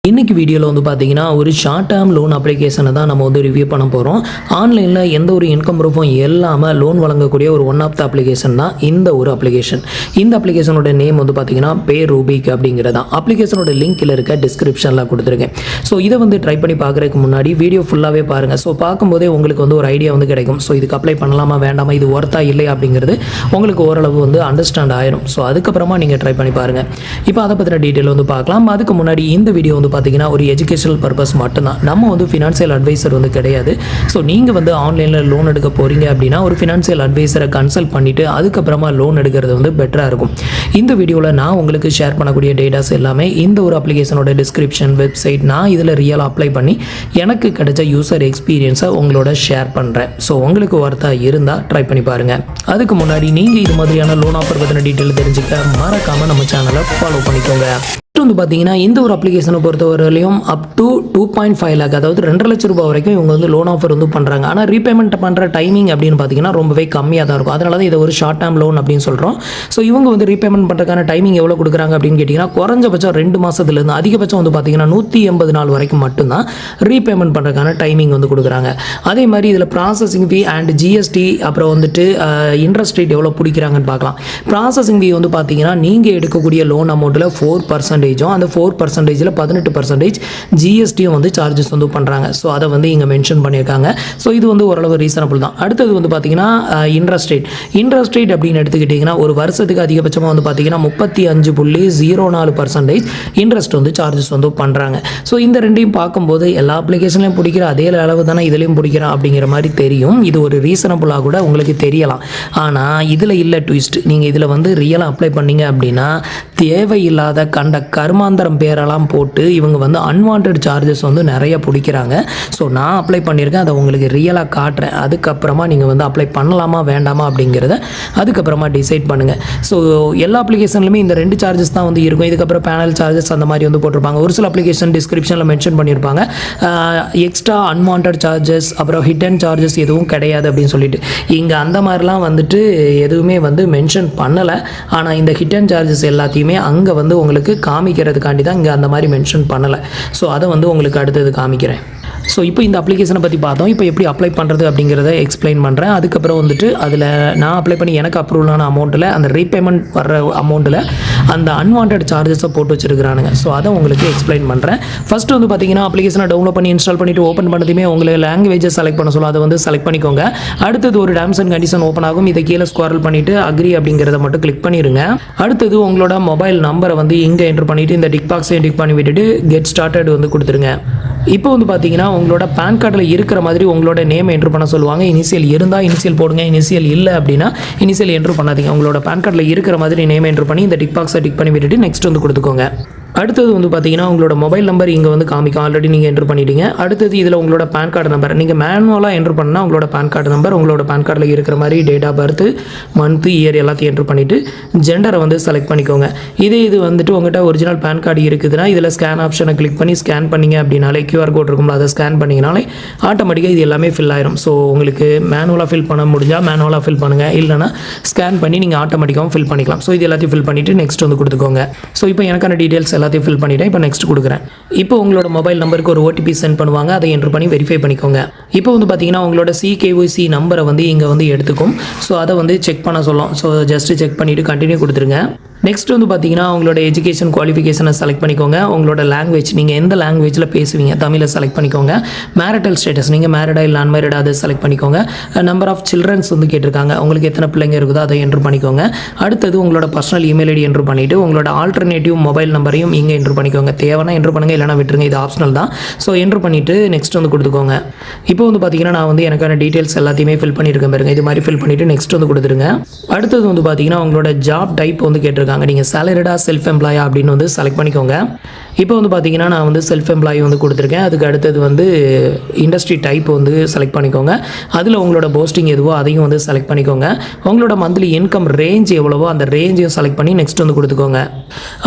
இன்னைக்கு வீடியோவில் வந்து பார்த்தீங்கன்னா ஒரு ஷார்ட் டேர்ம் லோன் அப்ளிகேஷனை தான் நம்ம வந்து ரிவ்யூ பண்ண போகிறோம். ஆன்லைனில் எந்த ஒரு இன்கம் ப்ரூஃபும் இல்லாமல் லோன் வழங்கக்கூடிய ஒரு ஒன் ஆஃப் த அப்ளிகேஷன் தான் இந்த ஒரு அப்ளிகேஷன். இந்த அப்ளிகேஷனோட நேம் வந்து பார்த்தீங்கன்னா பே ரூபிக் அப்படிங்கிறதா. அப்ளிகேஷனோட லிங்க்கில் இருக்க டிஸ்கிரிப்ஷனில் கொடுத்துருக்கேன். ஸோ இதை வந்து ட்ரை பண்ணி பார்க்குறதுக்கு முன்னாடி வீடியோ ஃபுல்லாகவே பாருங்கள். ஸோ பார்க்கும்போதே உங்களுக்கு வந்து ஒரு ஐடியா வந்து கிடைக்கும். ஸோ இதுக்கு அப்ளை பண்ணலாமா வேண்டாமா, இது ஒர்த்தா இல்லையா அப்படிங்கிறது உங்களுக்கு ஓரளவு வந்து அண்டர்ஸ்டாண்ட் ஆயிரும். ஸோ அதுக்கப்புறமா நீங்கள் ட்ரை பண்ணி பாருங்கள். இப்போ அதை பற்றின டீட்டெயில் வந்து பார்க்கலாம். அதுக்கு முன்னாடி இந்த வீடியோ வந்து பார்த்தீங்கன்னா ஒரு எஜுகேஷனல் பர்பஸ் மட்டும்தான். நம்ம வந்து ஃபினான்ஷியல் அட்வைசர் வந்து கிடையாது. ஸோ நீங்கள் வந்து ஆன்லைனில் லோன் எடுக்க போகிறீங்க அப்படின்னா ஒரு ஃபினான்ஷியல் அட்வைசரை கன்சல்ட் பண்ணிவிட்டு அதுக்கப்புறமா லோன் எடுக்கிறது வந்து பெட்டராக இருக்கும். இந்த வீடியோவில் நான் உங்களுக்கு ஷேர் பண்ணக்கூடிய டேட்டாஸ் எல்லாமே இந்த ஒரு அப்ளிகேஷனோட டிஸ்கிரிப்ஷன், வெப்சைட், நான் இதில் ரியலாக அப்ளை பண்ணி எனக்கு கிடைச்ச யூசர் எக்ஸ்பீரியன்ஸை உங்களோட ஷேர் பண்ணுறேன். ஸோ உங்களுக்கு ஒர்த்தாக இருந்தால் ட்ரை பண்ணி பாருங்கள். அதுக்கு முன்னாடி நீங்கள் இது மாதிரியான லோன் ஆஃபர் பற்றின டீட்டெயில் தெரிஞ்சுக்க மறக்காமல் நம்ம சேனலை ஃபாலோ பண்ணிக்கோங்க. வந்து பார்த்தீங்கன்னா இந்த ஒரு அப்ளிகேஷனை பொறுத்தவரையிலையும் அப் டு 2.5 லேக், அதாவது 2.5 லட்சம் ரூபாய் வரைக்கும் இவங்க வந்து லோன் ஆஃபர் வந்து பண்ணுறாங்க. ஆனால் ரீபேமெண்ட் பண்ணுற டைமிங் அப்படின்னு பார்த்தீங்கன்னா ரொம்பவே கம்மியாக தான் இருக்கும். அதனால தான் இதை ஒரு ஷார்ட் டேர்ம் லோன் அப்படின்னு சொல்கிறோம். ஸோ இவங்க வந்து ரீபேமெண்ட் பண்ணுறதுக்கான டைமிங் எவ்வளோ கொடுக்குறாங்க அப்படின்னு கேட்டிங்கன்னா குறைஞ்சபட்சம் 2 மாதத்துலேருந்து அதிகபட்சம் வந்து பார்த்தீங்கன்னா 180 நாள் வரைக்கும் மட்டும்தான் ரீபேமெண்ட் பண்ணுறதுக்கான டைமிங் வந்து கொடுக்குறாங்க. அதே மாதிரி இதில் ப்ராசஸிங் ஃபீ அண்ட் ஜிஎஸ்டி அப்புறம் வந்துட்டு இன்ட்ரெஸ்ட் ரேட் எவ்வளோ பிடிக்கிறாங்கன்னு பார்க்கலாம். ப்ராசஸிங் ஃபீ வந்து பார்த்தீங்கன்னா நீங்கள் எடுக்கக்கூடிய லோன் அமௌண்ட்டில் 4%, அந்த 4%ல் 18% ஜிஎஸ்டியும் வந்து சார்ஜஸ் வந்து பண்ணுறாங்க. ஸோ அதை வந்து இங்கே மென்ஷன் பண்ணியிருக்காங்க. ஸோ இது வந்து ஓரளவு ரீசனபிள் தான். அடுத்தது வந்து பார்த்தீங்கன்னா இன்ட்ரெஸ்ட் ரேட் அப்படின்னு எடுத்துக்கிட்டிங்கன்னா ஒரு வருஷத்துக்கு அதிகபட்சமாக வந்து பார்த்தீங்கன்னா 35.04% இன்ட்ரெஸ்ட் வந்து சார்ஜஸ் வந்து பண்ணுறாங்க. ஸோ இந்த ரெண்டையும் பார்க்கும்போது எல்லா அப்ளிகேஷன்லையும் பிடிக்கிற அதே அளவு தானே இதுலேயும் பிடிக்கிறோம் அப்படிங்கிற மாதிரி தெரியும். இது ஒரு ரீசனபுளாக கூட உங்களுக்கு தெரியலாம். ஆனால் இதில் இல்லை ட்விஸ்ட். நீங்கள் இதில் வந்து ரியலாக அப்ளை பண்ணீங்க அப்படின்னா தேவையில்லாத கர்மாந்தரம் பேரெல்லாம் போட்டு இவங்க வந்து அன்வான்ட் சார்ஜஸ் வந்து நிறைய பிடிக்கிறாங்க. ஸோ நான் அப்ளை பண்ணியிருக்கேன், அதை உங்களுக்கு ரியலாக காட்டுறேன். அதுக்கப்புறமா நீங்கள் வந்து அப்ளை பண்ணலாமா வேண்டாமா அப்படிங்கிறத அதுக்கப்புறமா டிசைட் பண்ணுங்கள். ஸோ எல்லா அப்ளிகேஷன்லையுமே இந்த 2 சார்ஜஸ் தான் வந்து இருக்கும். இதுக்கப்புறம் பேனல் சார்ஜஸ் அந்த மாதிரி வந்து போட்டிருப்பாங்க. ஒரு சில அப்ளிகேஷன் டிஸ்கிரிப்ஷனில் மென்ஷன் பண்ணியிருப்பாங்க எக்ஸ்ட்ரா அன்வான்ட் சார்ஜஸ் அப்புறம் ஹிடன் சார்ஜஸ் எதுவும் கிடையாது அப்படின்னு சொல்லிட்டு. இங்கே அந்த மாதிரிலாம் வந்துட்டு எதுவுமே வந்து மென்ஷன் பண்ணலை. ஆனால் இந்த ஹிடன் சார்ஜஸ் எல்லாத்தையுமே அங்கே வந்து உங்களுக்கு காமிக்கிறதுக்காண்டி தான் இங்கே அந்த மாதிரி மென்ஷன் பண்ணலை. ஸோ அதை வந்து உங்களுக்கு அடுத்தது காமிக்கிறேன். ஸோ இப்போ இந்த அப்ளிகேஷனை பற்றி பார்த்தோம். இப்போ எப்படி அப்ளை பண்ணுறது அப்படிங்கிறத எக்ஸ்பிளைன் பண்ணுறேன். அதுக்கப்புறம் வந்துட்டு அதில் நான் அப்ளை பண்ணி எனக்கு அப்ரூவலான அமௌண்ட்டில் அந்த ரீபேமெண்ட் வர்ற அமௌண்ட்டில் அந்த அன்வான்ட் சார்ஜஸை போட்டு வச்சுருக்கிறானுங்க. ஸோ அதை உங்களுக்கு எக்ஸ்பிளைன் பண்ணுறேன். ஃபஸ்ட்டு வந்து பார்த்தீங்கன்னா அப்ளிகேஷனை டவுன்லோட் பண்ணி இன்ஸ்டால் பண்ணிவிட்டு ஓப்பன் பண்ணதுமே உங்களுக்கு லாங்குவேஜை செலக்ட் பண்ண சொல்லும். அதை வந்து செலக்ட் பண்ணிக்கோங்க. அடுத்தது ஒரு டேர்ம்ஸ் அண்ட் கண்டிஷன் ஓப்பன் ஆகும். இதை கீழே ஸ்க்ரால் பண்ணிவிட்டு அக்ரி அப்படிங்கிறத மட்டும் கிளிக் பண்ணிடுங்க. அடுத்தது உங்களோட மொபைல் நம்பரை வந்து இங்கே என்ட்ரு பண்ணிவிட்டு இந்த டிக் பாக்ஸை டிக் பண்ணி விட்டுட்டு கெட் ஸ்டார்டட் வந்து கொடுத்துருங்க. இப்போ வந்து பார்த்தீங்கன்னா உங்களோட பேன் கார்டில் இருக்கிற மாதிரி உங்களோட நேம் என்ட்ரு பண்ண சொல்லுவாங்க. இனிஷியல் இருந்தால் இனிஷியல் போடுங்க, இனிஷியல் இல்லை அப்படின்னா இனிஷியல் என்ட்ரு பண்ணாதீங்க. உங்களோட பேன் கார்டில் இருக்கிற மாதிரி நேம் என்ட்ரு பண்ணி இந்த டிக் பாக்ஸை டிக் பண்ணி விட்டுட்டு நெக்ஸ்ட் வந்து கொடுத்துக்கோங்க. அடுத்தது வந்து பார்த்தீங்கன்னா உங்களோட மொபைல் நம்பர் இங்கே வந்து காமிக்கும். ஆல்ரெடி நீங்கள் என்ட்ரு பண்ணிட்டீங்க. அடுத்தது இதில் உங்களோட பேன் கார்டு நம்பர் நீங்கள் மேனுவலாக என்ட்ரு பண்ணால் உங்களோட பேன் கார்டு நம்பர், உங்களோட பேன் கார்டில் இருக்கிற மாதிரி date of birth, month, year எல்லாத்தையும் என்ட்ரு பண்ணிவிட்டு ஜெண்டரை வந்து செலக்ட் பண்ணிக்கோங்க. இது வந்துட்டு உங்கள்கிட்ட ஒரிஜினல் பேன் கார்டு இருக்குதுன்னா இதில் ஸ்கேன் ஆப்ஷனை கிளிக் பண்ணி ஸ்கேன் பண்ணிங்க அப்படின்னாலே QR கோட் இருக்கும்ல, அதை ஸ்கேன் பண்ணிங்கனாலே ஆட்டோமேட்டிக்காக இது எல்லாமே ஃபில் ஆயிரும். ஸோ உங்களுக்கு மேனுவலாக ஃபில் பண்ண முடிஞ்சால் மேனுவலாக ஃபில் பண்ணுங்கள், இல்லைனா ஸ்கேன் பண்ணி நீங்கள் ஆட்டோமேட்டிக்காகவும் ஃபில் பண்ணிக்கலாம். ஸோ இது எல்லாத்தையும் ஃபில் பண்ணிவிட்டு நெக்ஸ்ட் வந்து கொடுத்துக்கோங்க. ஸோ இப்போ எனக்கான டீட்டெயில்ஸ் எல்லாத்தையும் ஃபில் பண்ணிவிட்டேன். இப்போ நெக்ஸ்ட் கொடுக்குறேன். இப்போ உங்களோட மொபைல் நம்பருக்கு ஒரு OTP சென்ட் பண்ணுவாங்க. அதை என்ட்ரு பண்ணி வெரிஃபை பண்ணிக்கோங்க. இப்போ வந்து பார்த்தீங்கன்னா உங்களோட CKYC நம்பரை வந்து இங்கே வந்து எடுத்துக்கும். ஸோ அதை வந்து செக் பண்ண சொல்லும். ஸோ ஜஸ்ட்டு செக் பண்ணிவிட்டு கண்டினியூ கொடுத்துருங்க. நெக்ஸ்ட் வந்து பார்த்தீங்கன்னா உங்களோட எஜுகேஷன் குவாலிஃபிகேஷனை செலக்ட் பண்ணிக்கோங்க. உங்களோட லாங்குவேஜ் நீங்கள் எந்த லாங்குவேஜில் பேசுவீங்க, தமிழை செலக்ட் பண்ணிக்கோங்க. மேரிட்டல் ஸ்டேட்டஸ் நீங்கள் மேரிடா இல்லை அன்மேரிடா அதை செலக்ட் பண்ணிக்கோங்க. நம்பர் ஆஃப் சில்ட்ரன்ஸ் வந்து கேட்டிருக்காங்க, உங்களுக்கு எத்தனை பிள்ளைங்க இருக்குதோ அதை என்ட்ரு பண்ணிக்கோங்க. அடுத்தது உங்களோட பர்சனல் இமெயில் ஐடி என்ட்ரு பண்ணிவிட்டு உங்களோட ஆல்டர்னேட்டிவ் மொபைல் நம்பரையும் இங்கே என்ட்ரு பண்ணிக்கோங்க. தேவைன்னா என்ட்ரு பண்ணுங்கள், இல்லைனா விட்டுருங்க, இது ஆப்ஷனல் தான். ஸோ என்ட்ரு பண்ணிவிட்டு நெக்ஸ்ட் வந்து கொடுத்துக்கோங்க. இப்போ வந்து பார்த்தீங்கன்னா நான் வந்து எனக்கான டீட்டெயில்ஸ் எல்லாத்தையுமே ஃபில் பண்ணியிருக்கேன் பாருங்க. இது மாதிரி ஃபில் பண்ணிவிட்டு நெக்ஸ்ட் வந்து கொடுத்துருங்க. அடுத்தது வந்து பார்த்தீங்கன்னா உங்களோட ஜாப் டைப் வந்து கேட்டிருக்காங்க. நீங்கள் சேலரிடா செல்ஃப் எம்ப்ளாயா அப்படின்னு வந்து செலக்ட் பண்ணிக்கோங்க. இப்போ வந்து பார்த்தீங்கன்னா நான் வந்து செல்ஃப் எம்ப்ளாயி வந்து கொடுத்துருக்கேன். அதுக்கு அடுத்தது வந்து இண்டஸ்ட்ரி டைப் வந்து செலக்ட் பண்ணிக்கோங்க. அதில் உங்களோட போஸ்டிங் எதுவோ அதையும் வந்து செலக்ட் பண்ணிக்கோங்க. உங்களோட மந்த்லி இன்கம் ரேஞ்ச் எவ்வளவோ அந்த ரேஞ்சையும் செலக்ட் பண்ணி நெக்ஸ்ட் வந்து கொடுத்துக்கோங்க.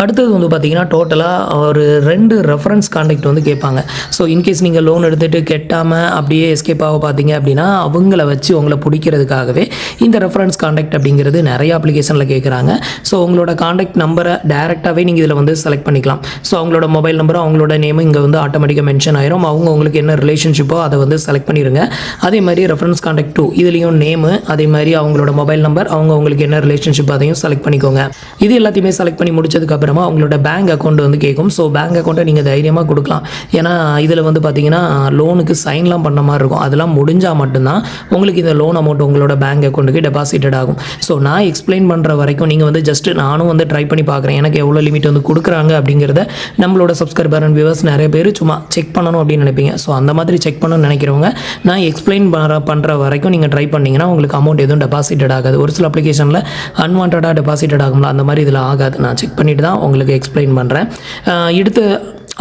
அடுத்தது வந்து பார்த்தீங்கன்னா டோட்டலாக ஒரு 2 ரெஃபரன்ஸ் கான்டாக்ட் வந்து கேட்பாங்க. ஸோ இன்கேஸ் நீங்கள் லோன் எடுத்துகிட்டு கெட்டாமல் அப்படியே எஸ்கேப் ஆக பார்த்தீங்க அப்படின்னா அவங்கள வச்சு உங்களை பிடிக்கிறதுக்காகவே இந்த ரெஃபரன்ஸ் கான்டாக்ட் அப்படிங்கிறது நிறைய அப்ளிகேஷனில் கேட்குறாங்க. ஸோ உங்களோட கான்டாக்ட் நம்பரை டேரெக்டாகவே நீங்கள் இதில் வந்து செலக்ட் பண்ணிக்கலாம். ஸோ அவங்களோட அவங்களோட மொபைல் நம்பரும் அவங்களோட நேமும் இங்கே வந்து ஆட்டோமேட்டிக்காக மென்ஷன் ஆயிரும். அவங்க உங்களுக்கு என்ன ரிலேஷன்ஷிப்போ அதை வந்து செலக்ட் பண்ணிடுங்க. அதே மாதிரி ரெஃபரன்ஸ் கான்டாக்ட் 2 இதுலேயும் நேமு, அதே மாதிரி அவங்களோட மொபைல் நம்பர், அவங்க உங்களுக்கு என்ன ரிலேஷன்ஷிப் அதையும் செலக்ட் பண்ணிக்கோங்க. இது எல்லாத்தையுமே செலக்ட் பண்ணி முடிச்சதுக்கப்புறமா அவங்களோட பேங்க் அக்கௌண்ட் வந்து கேட்கும். ஸோ பேங்க் அக்கௌண்ட்டை நீங்கள் தைரியமாக கொடுக்கலாம். ஏன்னா இதில் வந்து பார்த்தீங்கன்னா லோனுக்கு சைன்லாம் பண்ண மாதிரி இருக்கும். அதெல்லாம் முடிஞ்சால் மட்டும்தான் உங்களுக்கு இந்த லோன் அமௌண்ட் உங்களோட பேங்க் அக்கௌண்ட்டுக்கு டெபாசிட்டட் ஆகும். ஸோ நான் எக்ஸ்பிளைன் பண்ணுற வரைக்கும் நீங்கள் வந்து ஜஸ்ட் நானும் வந்து ட்ரை பண்ணி பார்க்குறேன் எனக்கு எவ்வளோ லிமிட் வந்து கொடுக்குறாங்க அப்படிங்கிறத. நம்மளோட சப்ஸ்கிரைபர் அண்ட் வியூவர்ஸ் நிறைய பேர் சும்மா செக் பண்ணணும் அப்படின்னு நினைப்பீங்க. ஸோ அந்த மாதிரி செக் பண்ணணும்னு நினைக்கிறவங்க நான் எக்ஸ்பிளைன் பண்ணுற வரைக்கும் நீங்கள் ட்ரை பண்ணிங்கன்னா உங்களுக்கு அமௌண்ட் எதுவும் டெபாசிட்டட் ஆகாது. ஒரு சில அப்ளிகேஷனில் அன்வான்டாக டெபாசிட்டட் ஆகும்ல, அந்த மாதிரி இதில் ஆகாது. நான் செக் பண்ணிவிட்டு தான் உங்களுக்கு எக்ஸ்பிளைன் பண்ணுறேன்.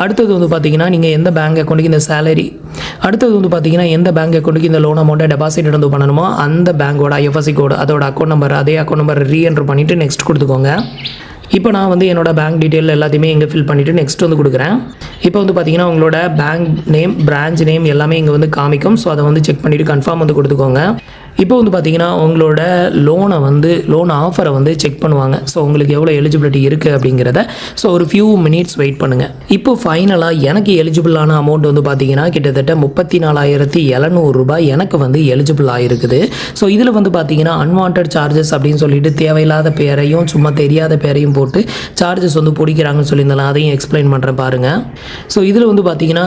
அடுத்தது வந்து பார்த்தீங்கன்னா நீங்கள் எந்த பேங்க் அக்கௌண்ட்டுக்கு இந்த சேலரி, அடுத்தது வந்து பார்த்தீங்கன்னா எந்த பேங்க் அக்கௌண்ட்டுக்கு இந்த லோன் அமௌண்ட்டை டெபாசிட் வந்து பண்ணணுமோ அந்த பேங்கோட ஐஎஃப்எஸ்சி கோடு, அதோட அக்கௌண்ட் நம்பர், அதே அக்கௌண்ட் நம்பர் ரீஎன்ட்ரு பண்ணிவிட்டு நெக்ஸ்ட் கொடுத்துக்கோங்க. இப்போ நான் வந்து என்னோட பேங்க் டீட்டெயில் எல்லாத்தையுமே இங்கே ஃபில் பண்ணிவிட்டு நெக்ஸ்ட் வந்து கொடுக்குறேன். இப்போ வந்து பார்த்தீங்கன்னா உங்களோட பேங்க் நேம், பிரான்ச் நேம் எல்லாமே இங்கே வந்து காமிக்கும். ஸோ அதை வந்து செக் பண்ணிவிட்டு கன்ஃபார்ம் வந்து கொடுத்துக்கோங்க. இப்போ வந்து பார்த்தீங்கன்னா உங்களோட லோன் ஆஃபரை வந்து செக் பண்ணுவாங்க. ஸோ உங்களுக்கு எவ்வளோ எலிஜிபிலிட்டி இருக்குது அப்படிங்கிறத. ஸோ ஒரு ஃபியூ மினிட்ஸ் வெயிட் பண்ணுங்கள். இப்போ ஃபைனலாக எனக்கு எலிஜிபிளான அமௌண்ட் வந்து பார்த்தீங்கன்னா கிட்டத்தட்ட 34,700 ரூபாய் எனக்கு வந்து எலிஜிபிள் ஆகிருக்குது. ஸோ இதில் வந்து பார்த்தீங்கன்னா அன்வான்ட் சார்ஜஸ் அப்படின்னு சொல்லிட்டு தேவையில்லாத பேரையும் சும்மா தெரியாத பேரையும் போட்டு சார்ஜஸ் வந்து பிடிக்கிறாங்கன்னு சொல்லியிருந்தாலும் அதையும் எக்ஸ்பிளைன் பண்ணுறேன் பாருங்கள். ஸோ இதில் வந்து பார்த்தீங்கன்னா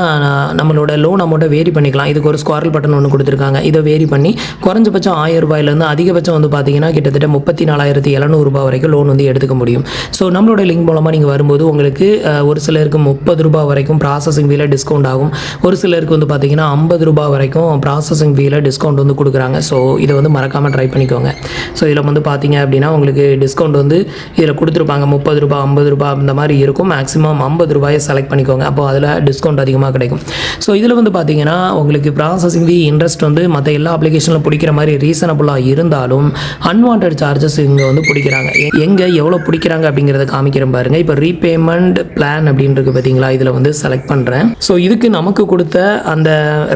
நம்மளோட லோன் அமௌண்ட்டை வேரி பண்ணிக்கலாம். இதுக்கு ஒரு ஸ்குவாரல் பட்டன் ஒன்று கொடுத்துருக்காங்க. இதை வேரி பண்ணி குறைஞ்சபட்சம் 1000 ரூபாயிலேருந்து அதிகபட்சம் வந்து பார்த்தீங்கன்னா கிட்டத்தட்ட 34,700 ரூபாய் வரைக்கும் லோன் வந்து எடுத்துக்க முடியும். ஸோ நம்மளோட லிங்க் மூலமாக நீங்கள் வரும்போது உங்களுக்கு ஒரு சிலருக்கு 30 ரூபாய் வரைக்கும் ப்ராசஸிங் ஃபீல டிஸ்கவுண்ட் ஆகும். ஒரு சிலருக்கு வந்து பார்த்தீங்கன்னா 50 ரூபாய் வரைக்கும் ப்ராசஸிங் ஃபீல டிஸ்கவுண்ட் வந்து கொடுக்குறாங்க. ஸோ இதை வந்து மறக்காமல் ட்ரை பண்ணிக்கோங்க. ஸோ இதில் வந்து பார்த்தீங்க அப்படின்னா உங்களுக்கு டிஸ்கவுண்ட் வந்து இதில் கொடுத்துருப்பாங்க. 30 ரூபாய் 50 ரூபாய் இந்த மாதிரி இருக்கும். மேக்ஸிமம் 50 ரூபாயை செலக்ட் பண்ணிக்கோங்க. அப்போ அதில் டிஸ்கவுண்ட் அதிகமாக கிடைக்கும். ஸோ இதில் வந்து பார்த்தீங்கன்னா உங்களுக்கு ப்ராசஸிங் ஃபீ இன்ட்ரெஸ்ட் வந்து மற்ற எல்லா அப்ளிகேஷனில் பிடிக்கிற மாதிரி ரீசனபுளாக இருந்தாலும் அன்வான்ட் சார்ஜஸ் இங்கே வந்து பிடிக்கிறாங்க. எங்கே எவ்வளோ பிடிக்கிறாங்க அப்படிங்கிறத காமிக்கிறேன் பாருங்கள். இப்போ ரீபேமெண்ட் பிளான் அப்படின்றது பார்த்தீங்களா, இதில் வந்து செலக்ட் பண்ணுறேன். ஸோ இதுக்கு நமக்கு கொடுத்த அந்த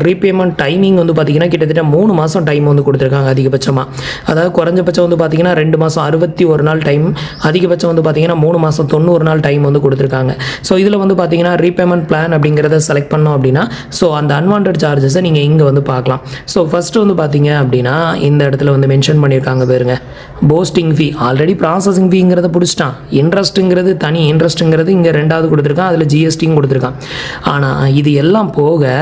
ரீபேமெண்ட் டைமிங் வந்து பார்த்தீங்கன்னா கிட்டத்தட்ட 3 மாதம் டைம் வந்து கொடுத்துருக்காங்க அதிகபட்சமாக. அதாவது குறைஞ்சபட்சம் வந்து பார்த்தீங்கன்னா 2 மாதம் 61 நாள் டைம், அதிகபட்சம் வந்து பார்த்தீங்கன்னா 3 மாதம் 90 நாள் டைம் வந்து கொடுத்துருக்காங்க. ஸோ இதில் வந்து பார்த்தீங்கன்னா ரீபேமெண்ட் பிளான் அப்படிங்கிறத செலக்ட் பண்ணோம் அப்படின்னா ஸோ அந்த அன்வான்ட் சார்ஜஸை நீங்கள் இங்கே வந்து பார்க்கலாம். ஸோ ஃபஸ்ட்டு வந்து பார்த்தீங்க அப்படின்னா இந்த இடத்துல வந்து மென்ஷன் பண்ணியிருக்காங்க பாருங்க, போஸ்டிங் ஃபீ. ஆல்ரெடி ப்ராசஸிங் ஃபீங்கிறத பிடிச்சிட்டான். இன்ட்ரெஸ்ட்டுங்கிறது தனி, இன்ட்ரெஸ்ட்டுங்கிறது இங்கே 2வது கொடுத்துருக்கான். அதில் ஜிஎஸ்டியும் கொடுத்துருக்கான். ஆனால் இது எல்லாம் போக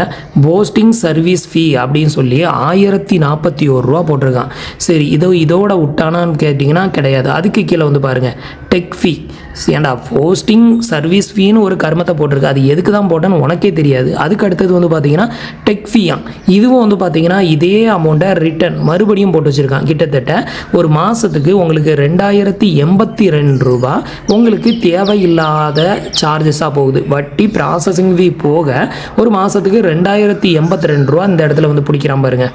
போஸ்டிங் சர்வீஸ் ஃபீ அப்படின்னு சொல்லி 1041 ரூபா போட்டிருக்கான். சரி, இதோட விட்டானான்னு கேட்டிங்கன்னா கிடையாது. அதுக்கு கீழே வந்து பாருங்கள் டெக் ஃபீ. ஏன்டா போஸ்டிங் சர்வீஸ் ஃபீன்னு ஒரு கர்மத்தை போட்டிருக்கு, அது எதுக்கு தான் போட்டேன்னு உனக்கே தெரியாது. அதுக்கு அடுத்தது வந்து பார்த்தீங்கன்னா டெக் ஃபீயா, இதுவும் வந்து பார்த்தீங்கன்னா இதே அமௌண்ட்டை ரிட்டர்ன் மறுபடியும் போட்டு வச்சுருக்கான். கிட்டத்தட்ட ஒரு மாதத்துக்கு உங்களுக்கு 2082 ரூபா உங்களுக்கு தேவையில்லாத சார்ஜஸாக போகுது. வட்டி ப்ராசஸிங் ஃபீ போக ஒரு மாதத்துக்கு 2082 ரூபா இந்த இடத்துல வந்து பிடிக்கிறான் பாருங்க.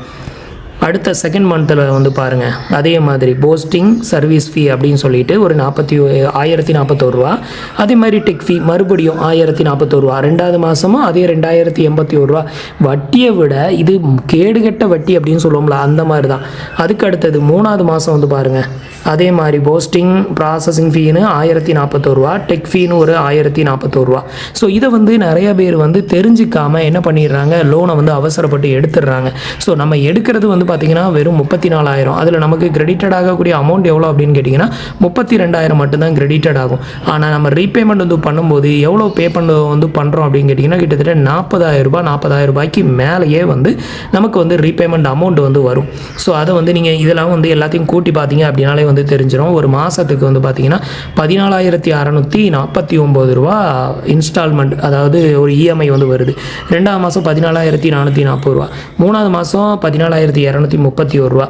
அடுத்த செகண்ட் மந்தில் வந்து பாருங்கள் அதே மாதிரி போஸ்டிங் சர்வீஸ் ஃபீ அப்படின்னு சொல்லிட்டு ஒரு 1041 ரூபா. அதே மாதிரி டெக் ஃபீ மறுபடியும் 1041 ரூபா. 2வது மாதமும் அதே 2081 ரூபா. வட்டியை விட இது கேடுகட்ட வட்டி அப்படின்னு சொல்லுவோம்ல, அந்த மாதிரி தான். அதுக்கு அடுத்தது 3வது மாதம் வந்து பாருங்கள் அதே மாதிரி போஸ்டிங் ப்ராசஸிங் ஃபீன்னு 1041 ரூபா, டெக் ஃபீன்னு ஒரு 1041 ரூபா. ஸோ இதை வந்து நிறைய பேர் வந்து தெரிஞ்சிக்காமல் என்ன பண்ணிடுறாங்க, லோனை வந்து அவசரப்பட்டு எடுத்துடுறாங்க. ஸோ நம்ம எடுக்கிறது வந்து பார்த்தீங்கன்னா வெறும் 34,000. அதில் நமக்கு கிரெடிட்டட் ஆகக்கூடிய அமௌண்ட் எவ்வளோ அப்படின்னு கேட்டிங்கன்னா 32,000 மட்டும்தான் கிரெடிட்டட் ஆகும். ஆனால் நம்ம ரீபேமெண்ட் வந்து பண்ணும்போது எவ்வளோ பே பண்ணுறோம் அப்படின்னு கேட்டிங்கன்னா கிட்டத்தட்ட 40,000 ரூபாய் 40,000 ரூபாய்க்கு மேலேயே வந்து நமக்கு வந்து ரீபேமெண்ட் அமௌண்ட் வந்து வரும். ஸோ அதை வந்து நீங்கள் இதெல்லாம் வந்து எல்லாத்தையும் கூட்டி பார்த்தீங்க அப்படின்னாலே வந்து தெரிஞ்சிடும். ஒரு மாதத்துக்கு வந்து பார்த்தீங்கன்னா 14,649 ரூபா இன்ஸ்டால்மெண்ட், அதாவது ஒரு இஎம்ஐ வந்து வருது. 2வது மாதம் 14,440 ரூபா, 3வது மாதம் 14,231 ரூபா.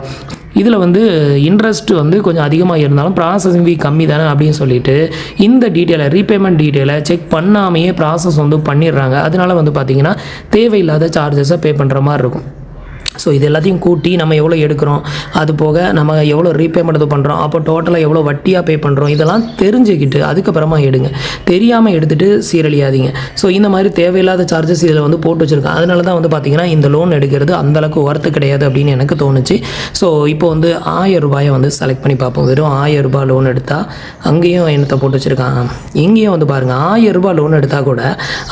இதில் வந்து இன்ட்ரெஸ்ட் வந்து கொஞ்சம் அதிகமாக இருந்தாலும் ப்ராசஸிங் ஃபீ கம்மி தானே அப்படின்னு சொல்லிட்டு இந்த டீட்டெயிலை ரீபேமெண்ட் டீட்டெயிலை செக் பண்ணாமையே ப்ராசஸ் வந்து பண்ணிடுறாங்க. அதனால வந்து பார்த்திங்கன்னா தேவையில்லாத சார்ஜஸை பே பண்ணுற மாதிரி இருக்கும். ஸோ இது எல்லாத்தையும் கூட்டி நம்ம எவ்வளோ எடுக்கிறோம், அது போக நம்ம எவ்வளோ ரீபேமெண்ட் பண்ணுறோம், அப்போ டோட்டலாக எவ்வளோ வட்டியாக பே பண்ணுறோம், இதெல்லாம் தெரிஞ்சுக்கிட்டு அதுக்கப்புறமா எடுங்க. தெரியாமல் எடுத்துகிட்டு சீரழியாதீங்க. ஸோ இந்த மாதிரி தேவையில்லாத சார்ஜஸ் இதில் வந்து போட்டு வச்சுருக்கேன். அதனால தான் வந்து பார்த்திங்கன்னா இந்த லோன் எடுக்கிறது அந்தளவுக்கு ஒர்த்து கிடையாது அப்படின்னு எனக்கு தோணுச்சு. ஸோ இப்போ வந்து 1000 ரூபாயை வந்து செலக்ட் பண்ணி பார்ப்போம். வெறும் 1000 ரூபாய் லோன் எடுத்தால் அங்கேயும் என்னத்தை போட்டு வச்சுருக்காங்க, இங்கேயும் வந்து பாருங்கள் 1000 ரூபாய் லோன் எடுத்தால் கூட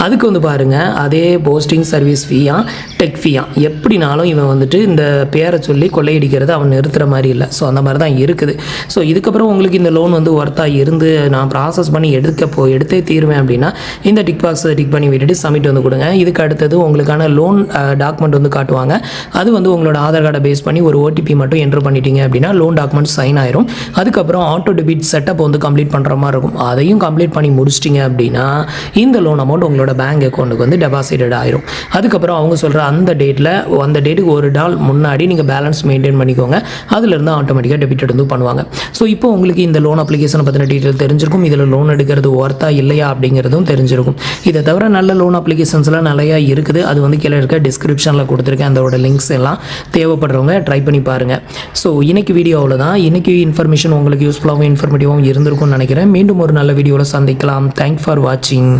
அதுக்கு வந்து பாருங்கள் அதே போஸ்டிங் சர்வீஸ் ஃபீயா டெக் ஃபீயா எப்படினாலும் இவன் வந்துட்டு இந்த பேரை சொல்லி கொள்ளையடிக்கிறது அவன் நிறுத்துகிற மாதிரி இல்லை. ஸோ அந்த மாதிரி தான் இருக்குது. ஸோ இதுக்கப்புறம் உங்களுக்கு இந்த லோன் வந்து ஒர்த்தாக இருந்து நான் ப்ராசஸ் பண்ணி எடுத்தே தீருவேன் அப்படின்னா இந்த டிக் பாக்ஸை டிக் பண்ணி விட்டுட்டு சப்மிட் வந்து கொடுங்க. இதுக்கு அடுத்தது உங்களுக்கான லோன் டாக்குமெண்ட் வந்து காட்டுவாங்க. அது வந்து உங்களோட ஆதார் கார்டை பேஸ் பண்ணி ஒரு ஓடிபி மட்டும் என்ட்ரு பண்ணிட்டீங்க அப்படின்னா லோன் டாக்குமெண்ட் சைன் ஆயிரும். அதுக்கப்புறம் ஆட்டோ டெபிட் செட்டப் வந்து கம்ப்ளீட் பண்ணுற மாதிரி இருக்கும். அதையும் கம்ப்ளீட் பண்ணி முடிச்சிட்டிங்க அப்படின்னா இந்த லோன் அமௌண்ட் உங்களோட பேங்க் அக்கௌண்ட்டுக்கு வந்து டெபாசிட்டட் ஆயிரும். அதுக்கப்புறம் அவங்க சொல்கிற அந்த டேட்டுக்கு ஒரு நாள் முன்னாடி நீங்கள் பேலன்ஸ் மெயின்டைன் பண்ணிக்கோங்க. அதுலேருந்து ஆட்டோமேட்டிக்காக டெபிட் வந்து பண்ணுவாங்க. ஸோ இப்போ உங்களுக்கு இந்த லோன் அப்ளிகேஷனை பற்றின டீட்டெயில் தெரிஞ்சிருக்கும். இதில் லோன் எடுக்கிறது ஒர்த்தா இல்லையா அப்படிங்கிறதும் தெரிஞ்சிருக்கும். இதை தவிர நல்ல லோன் அப்ளிகேஷன்ஸ்லாம் நிறையா இருக்குது. அது வந்து கீழே இருக்க டிஸ்கிரிப்ஷனில் கொடுத்துருக்கேன். அதோட லிங்க்ஸ் எல்லாம் தேவைப்படுறவங்க ட்ரை பண்ணி பாருங்கள். ஸோ இன்னைக்கு வீடியோவில் தான் இன்னைக்கு இன்ஃபர்மேஷன் உங்களுக்கு யூஸ்ஃபுல்லாகவும் இன்ஃபர்மேட்டிவாகவும் இருந்திருக்கும்னு நினைக்கிறேன். மீண்டும் ஒரு நல்ல வீடியோவில் சந்திக்கலாம். தேங்க்ஸ் ஃபார் வாட்சிங்.